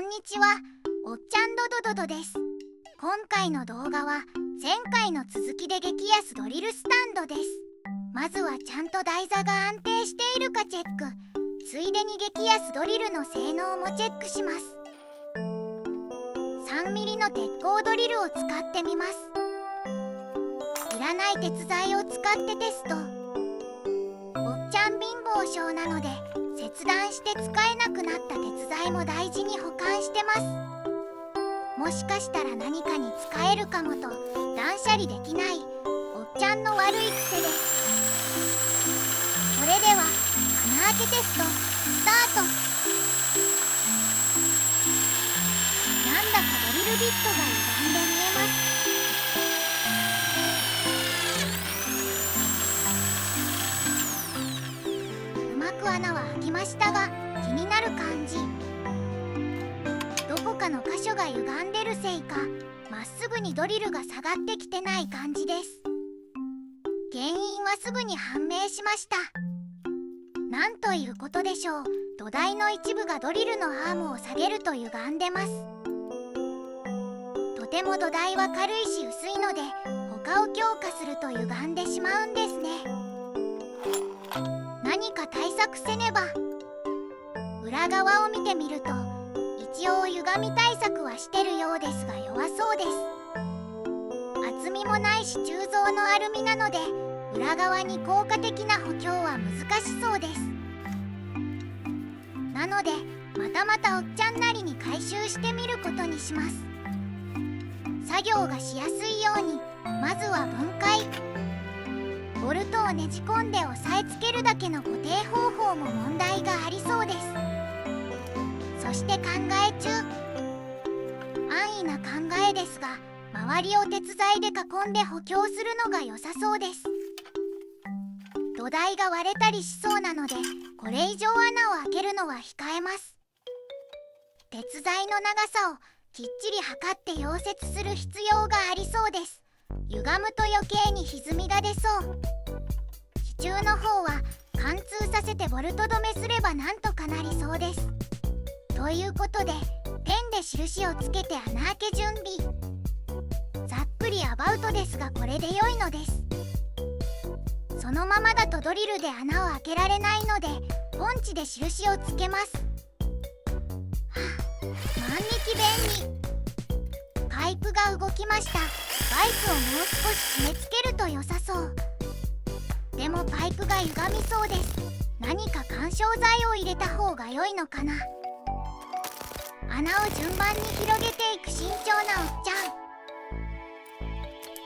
んにちは、おっちゃんドドドドです。今回の動画は前回の続きで激安ドリルスタンドです。まずはちゃんと台座が安定しているかチェック、ついでに激安ドリルの性能もチェックします。3mm の鉄鋼ドリルを使ってみます。いらない鉄材を使ってテスト。おっちゃん貧乏症なので切断して使えなくなった鉄材も大事に保管してます。もしかしたら何かに使えるかもと断捨離できないおっちゃんの悪い癖です。それでは穴開けテストスタート。なんだかドリルビットが歪んで見えます。うまく穴は開きましたが気になる感じ。どこかの箇所が歪んでるせいかまっすぐにドリルが下がってきてない感じです。原因はすぐに判明しました。なんということでしょう。土台の一部がドリルのアームを下げると歪んでます。とても土台は軽いし薄いので他を強化すると歪んでしまうんですね。何か対策せねば。裏側を見てみると一応歪み対策はしてるようですが弱そうです。厚みもないし鋳造のアルミなので裏側に効果的な補強は難しそうです。なのでまたおっちゃんなりに回収してみることにします。作業がしやすいようにまずは分解。ボルトをねじ込んで押さえつけるだけの固定方法も問題がありそうです。そして考え中。安易な考えですが周りを鉄材で囲んで補強するのが良さそうです。土台が割れたりしそうなのでこれ以上穴を開けるのは控えます。鉄材の長さをきっちり測って溶接する必要がありそうです。歪むと余計に歪みが出そう。支柱の方は貫通させてボルト止めすればなんとかなりそうです。ということでペンで印をつけて穴開け準備。ざっくりアバウトですがこれで良いのです。そのままだとドリルで穴を開けられないのでポンチで印をつけます。万力便利。パイプが動きました。パイプをもう少し締め付けると良さそう。でもパイプが歪みそうです。何か緩衝材を入れた方が良いのかな。穴を順番に広げていく慎重なおっちゃ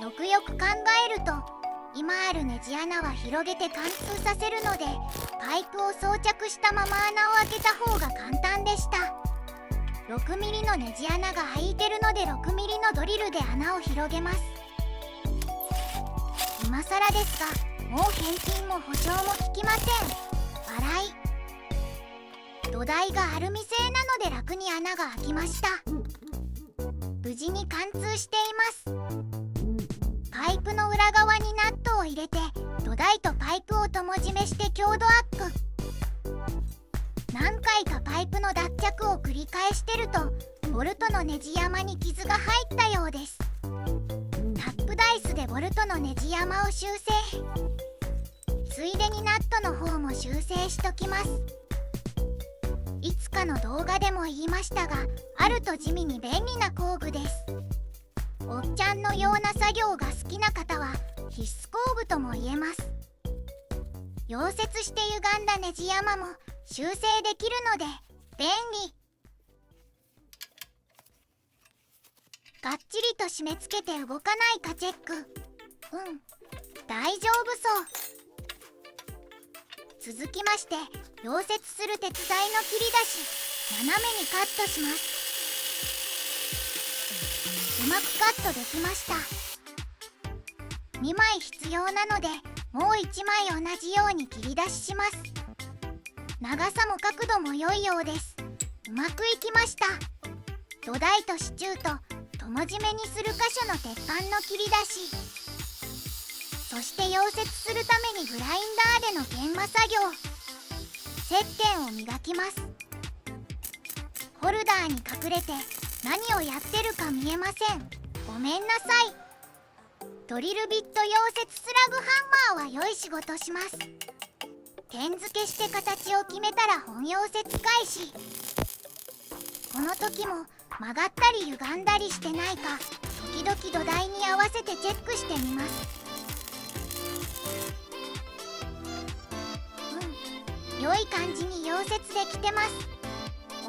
ん。よくよく考えると今あるネジ穴は広げて貫通させるのでパイプを装着したまま穴を開けた方が簡単でした。6mm のネジ穴が開いてるので 6mm のドリルで穴を広げます。今更ですがもう返金も保証も効きません。笑い。土台がアルミ製なので楽に穴が開きました。無事に貫通しています。パイプの裏側にナットを入れて土台とパイプを共締めして強度アップ。何回かパイプの脱着を繰り返してるとボルトのネジ山に傷が入ったようです。タップダイスでボルトのネジ山を修正。ついでにナットの方も修正しときます。いつかの動画でも言いましたがあると地味に便利な工具です。おっちゃんのような作業が好きな方は必須工具とも言えます。溶接して歪んだネジ山も修正できるので便利。がっちりと締め付けて動かないかチェック。大丈夫そう。続きまして溶接する鉄材の切り出し斜めにカットします。うまくカットできました。2枚必要なのでもう1枚同じように切り出しします。長さも角度も良いようです。うまくいきました。土台と支柱と共締めにする箇所の鉄板の切り出し、そして溶接するためにグラインダーでの研磨作業。接点を磨きます。ホルダーに隠れて何をやってるか見えません。ごめんなさい。ドリルビット溶接スラグハンマーは良い仕事します。点付けして形を決めたら本溶接開始。この時も曲がったり歪んだりしてないか時々土台に合わせてチェックしてみます。良い感じに溶接できてます。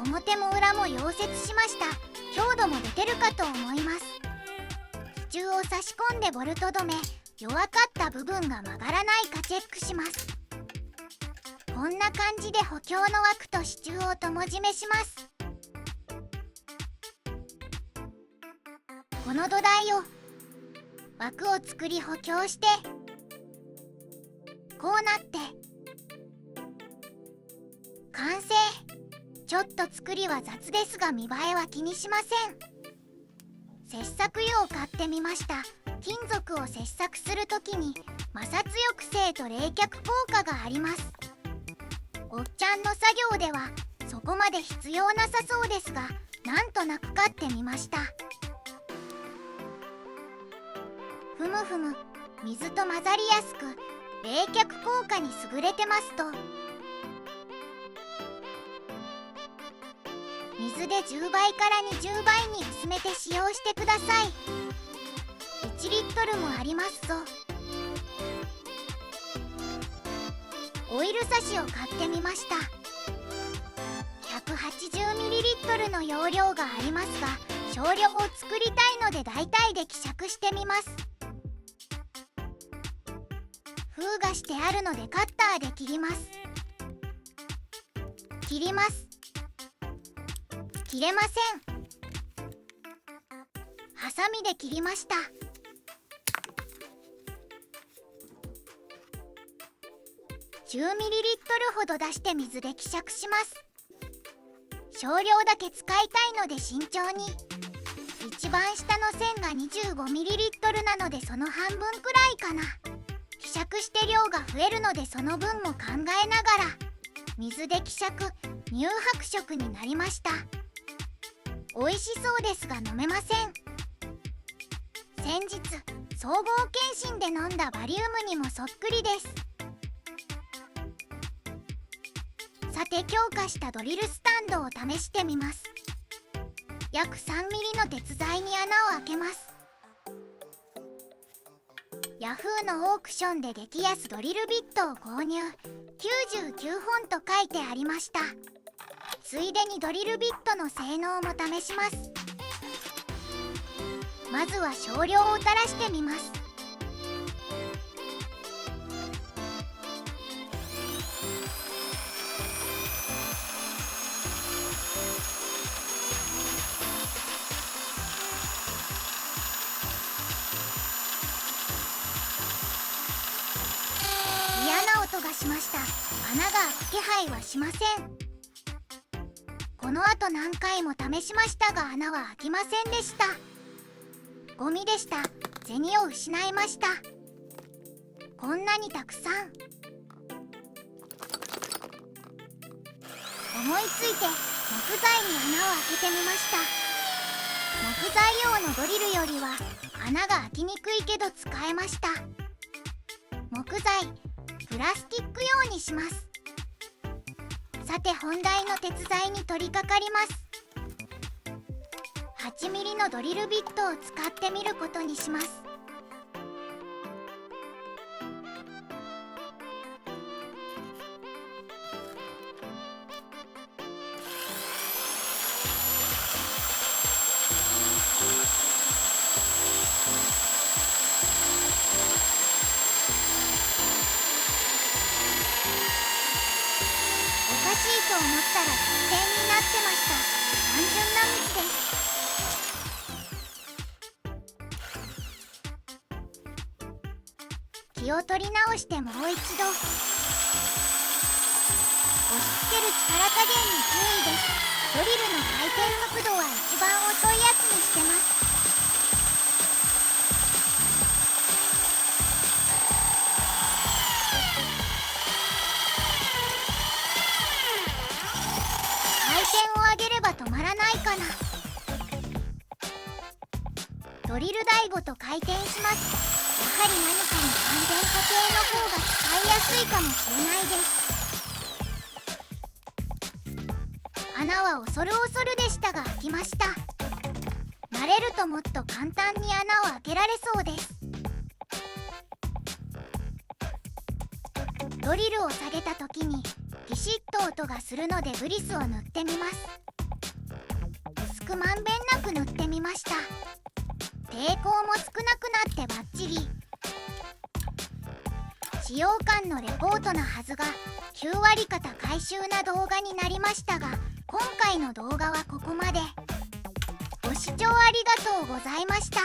表も裏も溶接しました。強度も出てるかと思います。支柱を差し込んでボルト止め、弱かった部分が曲がらないかチェックします。こんな感じで補強の枠と支柱を共締めします。この土台を枠を作り補強して、こうなって完成。ちょっと作りは雑ですが見栄えは気にしません。切削油を買ってみました。金属を切削するときに摩擦抑制と冷却効果があります。おっちゃんの作業ではそこまで必要なさそうですが、なんとなく買ってみました。ふむふむ、水と混ざりやすく冷却効果に優れてますと。水で10倍から20倍に薄めて使用してください。1リットルもありますぞ。オイル差しを買ってみました。 180ml の容量がありますが、少量を作りたいので大体で希釈してみます。封がしてあるのでカッターで切ります。切れません。ハサミで切りました。10ml ほど出して水で希釈します。少量だけ使いたいので慎重に。一番下の線が 25ml なのでその半分くらいかな。希釈して量が増えるのでその分も考えながら。水で希釈、乳白色になりました。美味しそうですが飲めません。先日総合検診で飲んだバリウムにもそっくりです。さて強化したドリルスタンドを試してみます。約 3mm の鉄材に穴を開けます。ヤフーのオークションで激安ドリルビットを購入。99本と書いてありました。ついでにドリルビットの性能も試します。まずは少量を垂らしてみます。嫌な音がしました。穴が開く気配はしません。この後何回も試しましたが穴は開きませんでした。ゴミでした。銭を失いました。こんなにたくさん。思いついて木材に穴を開けてみました。木材用のドリルよりは穴が開きにくいけど使えました。木材、プラスチック用にします。さて本題の鉄材に取り掛かります。8mm のドリルビットを使ってみることにします。おかしいと思ったら点になってました。単純なミスです。気を取り直してもう一度。押し付ける力加減に注意です。ドリルの回転速度は一番遅いやつにしてます。回転を上げれば止まらないかな。ドリル台ごと回転します。やはり何かに安全過程の方が使いやすいかもしれないです。穴は恐る恐るでしたが開きました。慣れるともっと簡単に穴を開けられそうです。ドリルを下げた時にギシッと音がするのでブリスを塗ってみます。薄くまんべんなく塗ってみました。抵抗も少なくなってバッチリ。使用感のレポートなはずが9割方回収な動画になりましたが、今回の動画はここまで。ご視聴ありがとうございました。